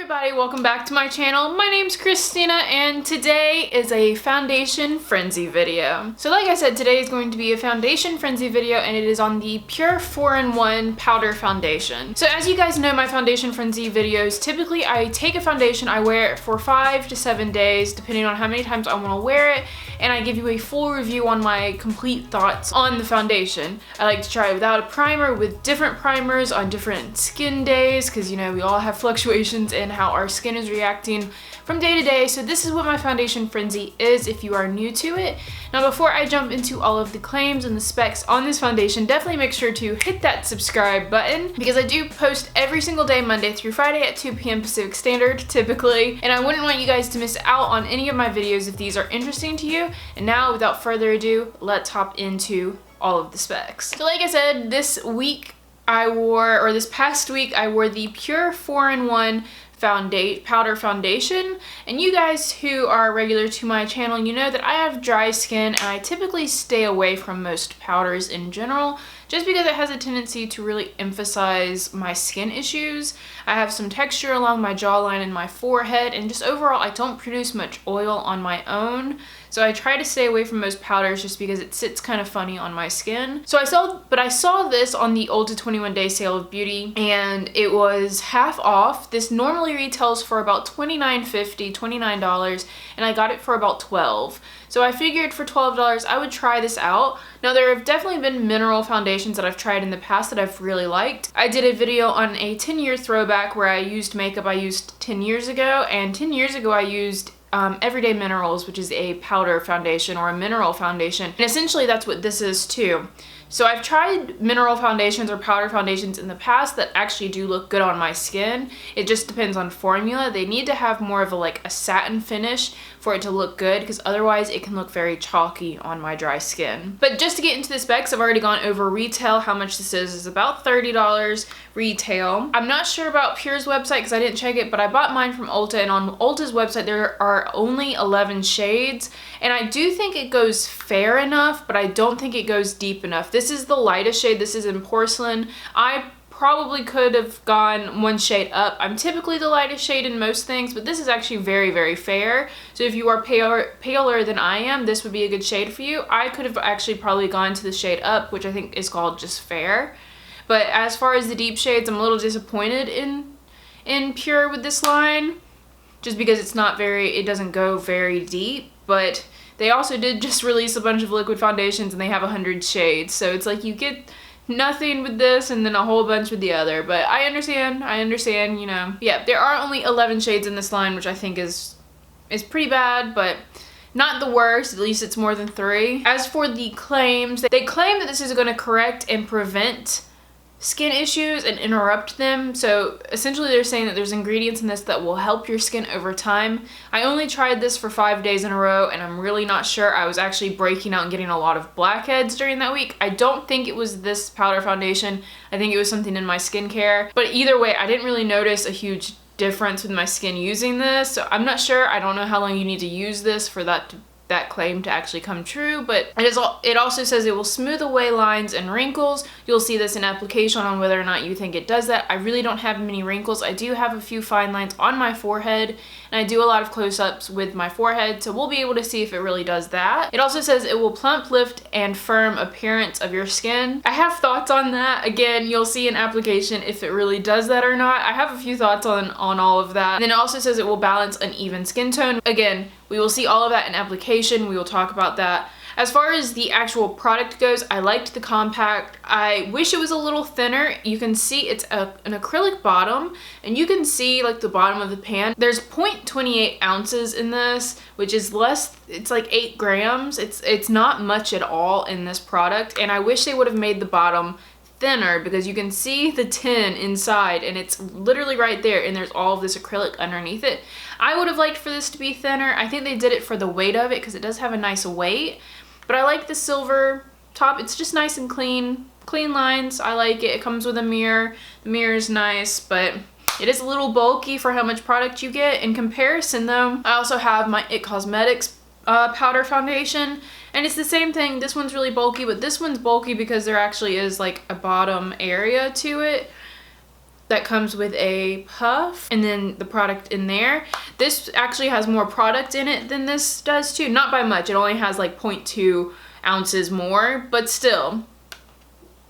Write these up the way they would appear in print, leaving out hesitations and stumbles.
everybody, welcome back to my channel. My name's Christina and today is a foundation frenzy video. So like I said, today is going to be a foundation frenzy video and it is on the Pure 4-in-1 powder foundation. So as you guys know, my foundation frenzy videos, typically I take a foundation, I wear it for 5 to 7 days depending on how many times I want to wear it, and I give you a full review on my complete thoughts on the foundation. I like to try it without a primer, with different primers on different skin days, because you know we all have fluctuations in how our skin is reacting from day to day. So this is what my foundation frenzy is if you are new to it. Now before I jump into all of the claims and the specs on this foundation, definitely make sure to hit that subscribe button because I do post every single day, Monday through Friday at 2 p.m. Pacific Standard typically, and I wouldn't want you guys to miss out on any of my videos if these are interesting to you. And now without further ado, let's hop into all of the specs. So like I said, this past week I wore the Pure 4-in-1 powder foundation, and you guys who are regular to my channel, you know that I have dry skin and I typically stay away from most powders in general just because it has a tendency to really emphasize my skin issues. I have some texture along my jawline and my forehead, and just overall I don't produce much oil on my own. So I try to stay away from most powders just because it sits kind of funny on my skin. So I saw this on the Ulta 21 day sale of beauty and it was half off. This normally retails for about $29.50, $29, and I got it for about $12. So I figured for $12 I would try this out. Now there have definitely been mineral foundations that I've tried in the past that I've really liked. I did a video on a 10-year throwback where I used makeup I used 10 years ago, and 10 years ago I used Everyday Minerals, which is a powder foundation or a mineral foundation, and essentially that's what this is too. So I've tried mineral foundations or powder foundations in the past that actually do look good on my skin. It just depends on formula. They need to have more of a satin finish for it to look good, because otherwise it can look very chalky on my dry skin. But just to get into the specs, I've already gone over retail. How much this is about $30 retail. I'm not sure about Pure's website because I didn't check it, but I bought mine from Ulta, and on Ulta's website there are only 11 shades, and I do think it goes fair enough, but I don't think it goes deep enough. This is the lightest shade. This is in porcelain. I probably could have gone one shade up. I'm typically the lightest shade in most things, but this is actually very, very fair. So if you are paler than I am, this would be a good shade for you. I could have actually probably gone to the shade up, which I think is called just fair. But as far as the deep shades, I'm a little disappointed in Pure with this line, just because it doesn't go very deep. But they also did just release a bunch of liquid foundations and they have 100 shades. So it's like you get nothing with this and then a whole bunch with the other. But I understand, you know. Yeah, there are only 11 shades in this line, which I think is pretty bad, but not the worst. At least it's more than 3. As for the claims, they claim that this is going to correct and prevent skin issues and interrupt them. So essentially they're saying that there's ingredients in this that will help your skin over time. I only tried this for 5 days in a row and I'm really not sure. I was actually breaking out and getting a lot of blackheads during that week. I don't think it was this powder foundation. I think it was something in my skincare. But either way, I didn't really notice a huge difference with my skin using this. So I'm not sure. I don't know how long you need to use this for that claim to actually come true, but it also says it will smooth away lines and wrinkles. You'll see this in application on whether or not you think it does that. I really don't have many wrinkles. I do have a few fine lines on my forehead, and I do a lot of close-ups with my forehead, so we'll be able to see if it really does that. It also says it will plump, lift, and firm appearance of your skin. I have thoughts on that. Again, you'll see in application if it really does that or not. I have a few thoughts on all of that. And then it also says it will balance uneven skin tone. Again, we will see all of that in application. We will talk about that. As far as the actual product goes, I liked the compact. I wish it was a little thinner. You can see it's an acrylic bottom, and you can see like the bottom of the pan. There's 0.28 ounces in this, which is less, it's like 8 grams. It's not much at all in this product, and I wish they would have made the bottom thinner because you can see the tin inside and it's literally right there, and there's all of this acrylic underneath it. I would have liked for this to be thinner. I think they did it for the weight of it because it does have a nice weight, but I like the silver top. It's just nice and clean lines. I like it. It comes with a mirror. The mirror is nice, but it is a little bulky for how much product you get. In comparison though, I also have my IT Cosmetics powder foundation, and it's the same thing. This one's really bulky, but this one's bulky because there actually is like a bottom area to it. that comes with a puff and then the product in there. This actually has more product in it than this does too. Not by much. It only has like 0.2 ounces more, but still.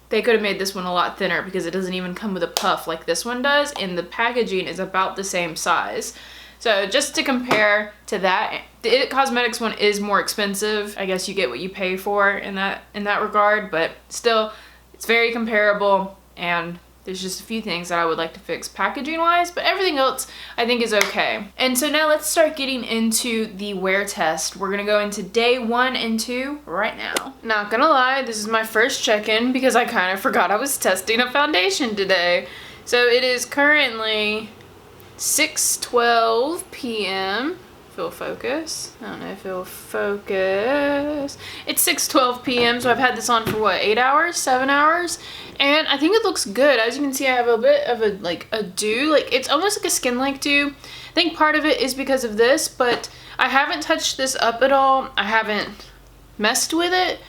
They could have made this one a lot thinner because it doesn't even come with a puff like this one does, and the packaging is about the same size. So just to compare to that, the It Cosmetics one is more expensive. I guess you get what you pay for in that regard, but still, it's very comparable, and there's just a few things that I would like to fix packaging wise, but everything else I think is okay. And so now let's start getting into the wear test. We're gonna go into day 1 and 2 right now. Not gonna lie, this is my first check-in because I kind of forgot I was testing a foundation today. So it is currently 6:12 p.m. If it'll focus. I don't know if it'll focus. It's 6:12 p.m. so I've had this on for what, 8 hours, 7 hours? And I think it looks good. As you can see, I have a bit of a dew. Like, it's almost like a skin-like dew. I think part of it is because of this, but I haven't touched this up at all. I haven't messed with it.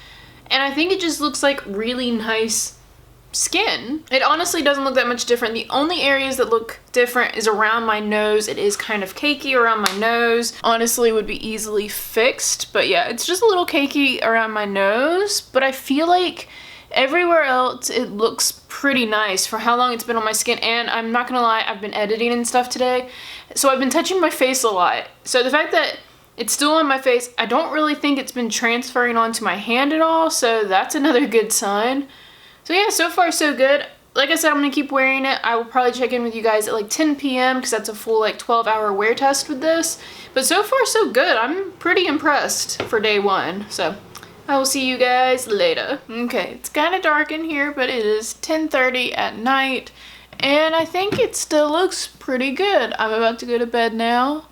And I think it just looks like really nice skin. It honestly doesn't look that much different. The only areas that look different is around my nose. It is kind of cakey around my nose. Honestly, would be easily fixed. But yeah, it's just a little cakey around my nose. But I feel like everywhere else, it looks pretty nice for how long it's been on my skin. And I'm not gonna lie, I've been editing and stuff today, so I've been touching my face a lot. So the fact that it's still on my face, I don't really think it's been transferring onto my hand at all, so that's another good sign. So yeah, so far so good. Like I said, I'm gonna keep wearing it. I will probably check in with you guys at like 10 p.m. because that's a full like 12-hour wear test with this. But so far so good. I'm pretty impressed for day 1, so I will see you guys later. Okay, it's kind of dark in here, but it is 10:30 at night, and I think it still looks pretty good. I'm about to go to bed now.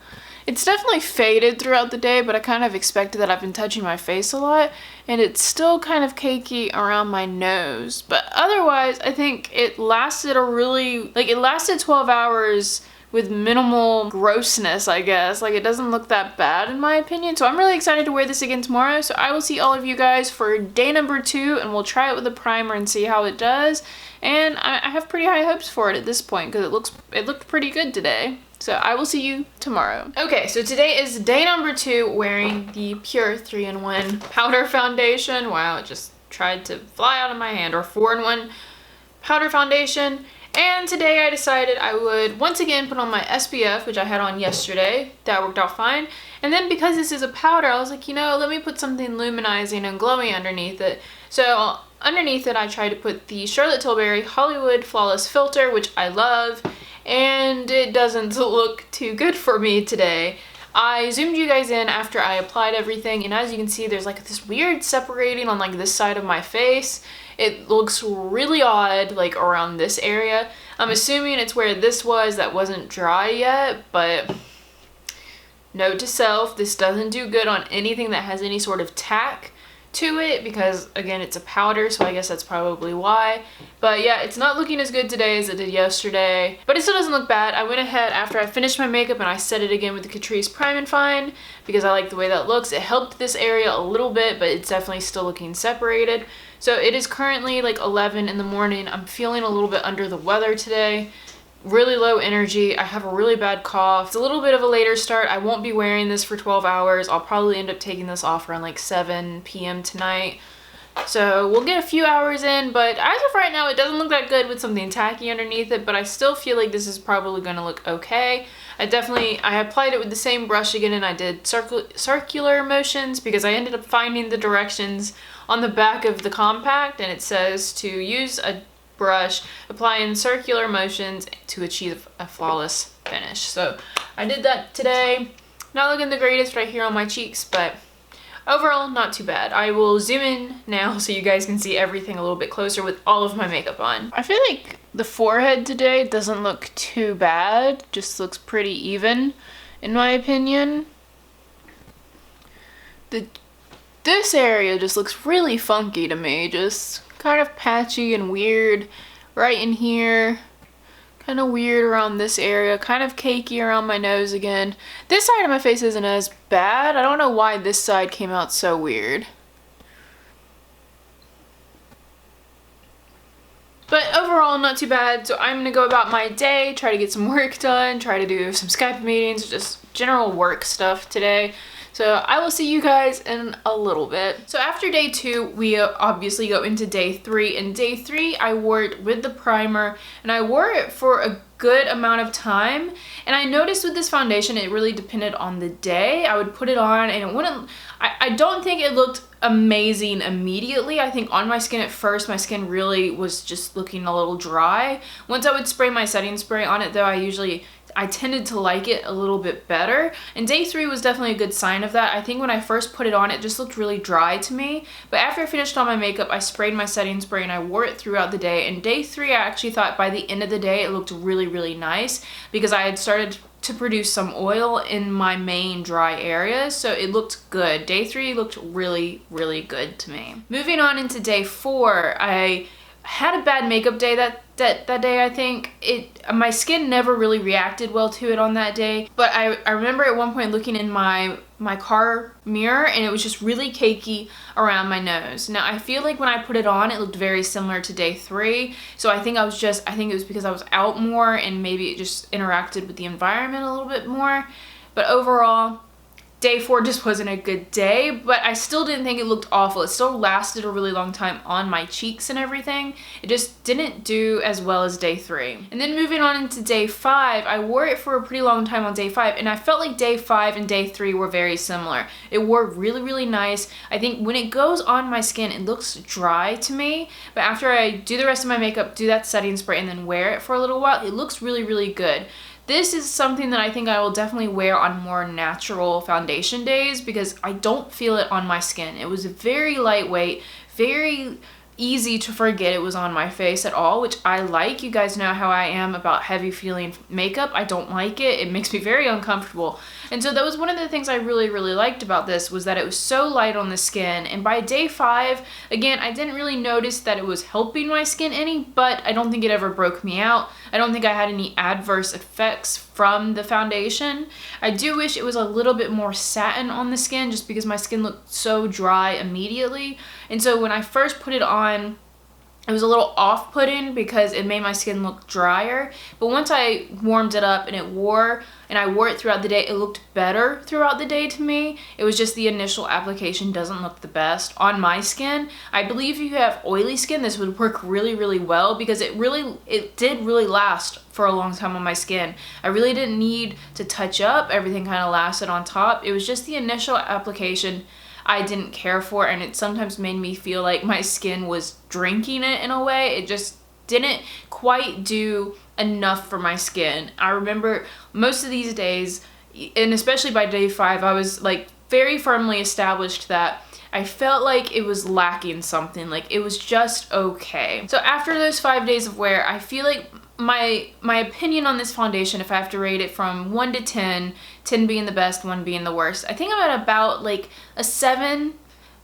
It's definitely faded throughout the day, but I kind of expected that. I've been touching my face a lot, and it's still kind of cakey around my nose. But otherwise, I think it lasted it lasted 12 hours with minimal grossness, I guess. Like, it doesn't look that bad in my opinion. So I'm really excited to wear this again tomorrow. So I will see all of you guys for day number 2, and we'll try it with a primer and see how it does. And I have pretty high hopes for it at this point because it looked pretty good today. So I will see you tomorrow. Okay, so today is day number 2 wearing the Pure 3-in-1 powder foundation. Wow, it just tried to fly out of my hand. Or 4-in-1 powder foundation. And today I decided I would once again put on my SPF, which I had on yesterday. That worked out fine. And then because this is a powder, I was like, you know, let me put something luminizing and glowy underneath it. So underneath it, I tried to put the Charlotte Tilbury Hollywood Flawless Filter, which I love. And it doesn't look too good for me today. I zoomed you guys in after I applied everything, and as you can see, there's like this weird separating on like this side of my face. It looks really odd, like around this area. I'm assuming it's where this was that wasn't dry yet, but note to self, this doesn't do good on anything that has any sort of tack to it because, again, it's a powder, so I guess that's probably why. But yeah, it's not looking as good today as it did yesterday, but it still doesn't look bad. I went ahead after I finished my makeup and I set it again with the Catrice Prime and Fine because I like the way that looks. It helped this area a little bit, but it's definitely still looking separated. So it is currently like 11 in the morning. I'm feeling a little bit under the weather today. Really low energy. I have a really bad cough. It's a little bit of a later start. I won't be wearing this for 12 hours. I'll probably end up taking this off around like 7 p.m. tonight. So we'll get a few hours in, but as of right now, it doesn't look that good with something tacky underneath it, but I still feel like this is probably going to look okay. I applied it with the same brush again, and I did circular motions because I ended up finding the directions on the back of the compact, and it says to use a brush, applying circular motions to achieve a flawless finish. So I did that today. Not looking the greatest right here on my cheeks, but overall not too bad. I will zoom in now so you guys can see everything a little bit closer with all of my makeup on. I feel like the forehead today doesn't look too bad, just looks pretty even in my opinion. This area just looks really funky to me, just kind of patchy and weird right in here, kind of weird around this area, kind of cakey around my nose again. This side of my face isn't as bad. I don't know why this side came out so weird. But overall, not too bad. So I'm gonna go about my day, try to get some work done, try to do some Skype meetings, just general work stuff today. So I will see you guys in a little bit. So after day 2, we obviously go into day 3. And day 3, I wore it with the primer, and I wore it for a good amount of time. And I noticed with this foundation, it really depended on the day. I would put it on and it wouldn't, I don't think it looked amazing immediately. I think on my skin at first, my skin really was just looking a little dry. Once I would spray my setting spray on it though, I tended to like it a little bit better. And day 3 was definitely a good sign of that. I think when I first put it on, it just looked really dry to me. But after I finished all my makeup, I sprayed my setting spray and I wore it throughout the day. And day 3, I actually thought by the end of the day, it looked really, really nice because I had started to produce some oil in my main dry areas, so it looked good. Day 3 looked really, really good to me. Moving on into day 4, I had a bad makeup day that day. I think my skin never really reacted well to it on that day, but I remember at one point looking in my car mirror and it was just really cakey around my nose. Now I feel like when I put it on, it looked very similar to day 3, so I think it was because I was out more and maybe it just interacted with the environment a little bit more. But overall, day 4 just wasn't a good day, but I still didn't think it looked awful. It still lasted a really long time on my cheeks and everything. It just didn't do as well as day 3. And then moving on into day 5, I wore it for a pretty long time on day 5, and I felt like day 5 and day 3 were very similar. It wore really, really nice. I think when it goes on my skin, it looks dry to me, but after I do the rest of my makeup, do that setting spray, and then wear it for a little while, it looks really, really good. This is something that I think I will definitely wear on more natural foundation days because I don't feel it on my skin. It was very lightweight, very easy to forget it was on my face at all, which I like. You guys know how I am about heavy feeling makeup. I don't like it. It makes me very uncomfortable. And so that was one of the things I really, really liked about this, was that it was so light on the skin. And by day 5, again, I didn't really notice that it was helping my skin any, but I don't think it ever broke me out. I don't think I had any adverse effects from the foundation. I do wish it was a little bit more satin on the skin just because my skin looked so dry immediately. And so when I first put it on, it was a little off-putting because it made my skin look drier. But once I warmed it up and I wore it throughout the day, it looked better throughout the day to me. It was just the initial application doesn't look the best on my skin. I believe if you have oily skin, this would work really, really well because it did really last for a long time on my skin. I really didn't need to touch up. Everything kind of lasted on top. It was just the initial application I didn't care for, and it sometimes made me feel like my skin was drinking it in a way. It just didn't quite do enough for my skin. I remember most of these days, and especially by day 5, I was like very firmly established that I felt like it was lacking something, like it was just okay. So after those 5 days of wear, I feel like my opinion on this foundation, if I have to rate it from 1 to 10, 10 being the best, 1 being the worst, I think I'm at about like a 7,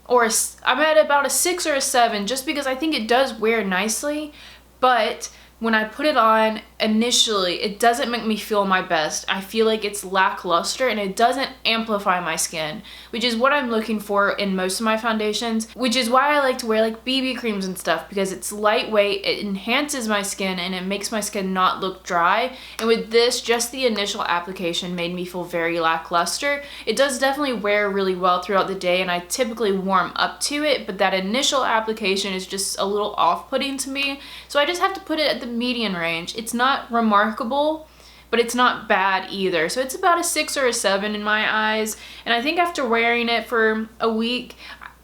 or I'm at about a 6 or a 7, just because I think it does wear nicely, but when I put it on initially, it doesn't make me feel my best. I feel like it's lackluster and it doesn't amplify my skin, which is what I'm looking for in most of my foundations, which is why I like to wear like BB creams and stuff, because it's lightweight, it enhances my skin, and it makes my skin not look dry. And with this, just the initial application made me feel very lackluster. It does definitely wear really well throughout the day, and I typically warm up to it, but that initial application is just a little off-putting to me. So I just have to put it at the median range. It's not remarkable, but it's not bad either. So it's about a 6 or a 7 in my eyes. And I think after wearing it for a week,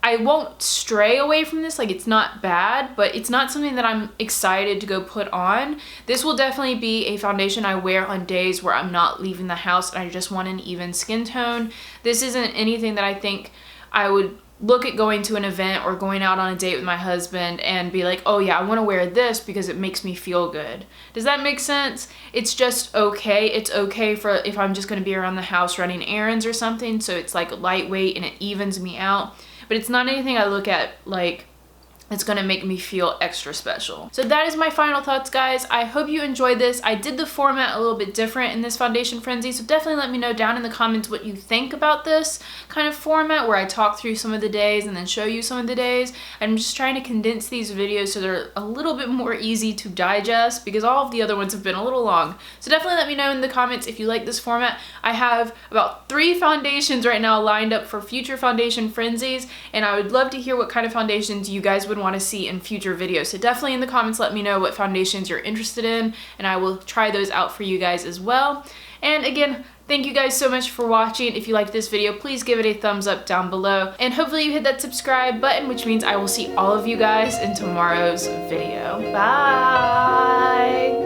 I won't stray away from this. Like, it's not bad, but it's not something that I'm excited to go put on. This will definitely be a foundation I wear on days where I'm not leaving the house and I just want an even skin tone. This isn't anything that I think I would look at going to an event or going out on a date with my husband and be like, oh yeah, I want to wear this because it makes me feel good. Does that make sense? It's just okay. It's okay for if I'm just going to be around the house running errands or something, so it's like lightweight and it evens me out. But it's not anything I look at like it's gonna make me feel extra special. So that is my final thoughts, guys. I hope you enjoyed this. I did the format a little bit different in this foundation frenzy, so definitely let me know down in the comments what you think about this kind of format where I talk through some of the days and then show you some of the days. I'm just trying to condense these videos so they're a little bit more easy to digest because all of the other ones have been a little long. So definitely let me know in the comments if you like this format. I have about 3 foundations right now lined up for future foundation frenzies, and I would love to hear what kind of foundations you guys would want to see in future videos. So definitely in the comments let me know what foundations you're interested in, and I will try those out for you guys as well. And again, thank you guys so much for watching. If you liked this video, please give it a thumbs up down below, and hopefully you hit that subscribe button, which means I will see all of you guys in tomorrow's video. Bye!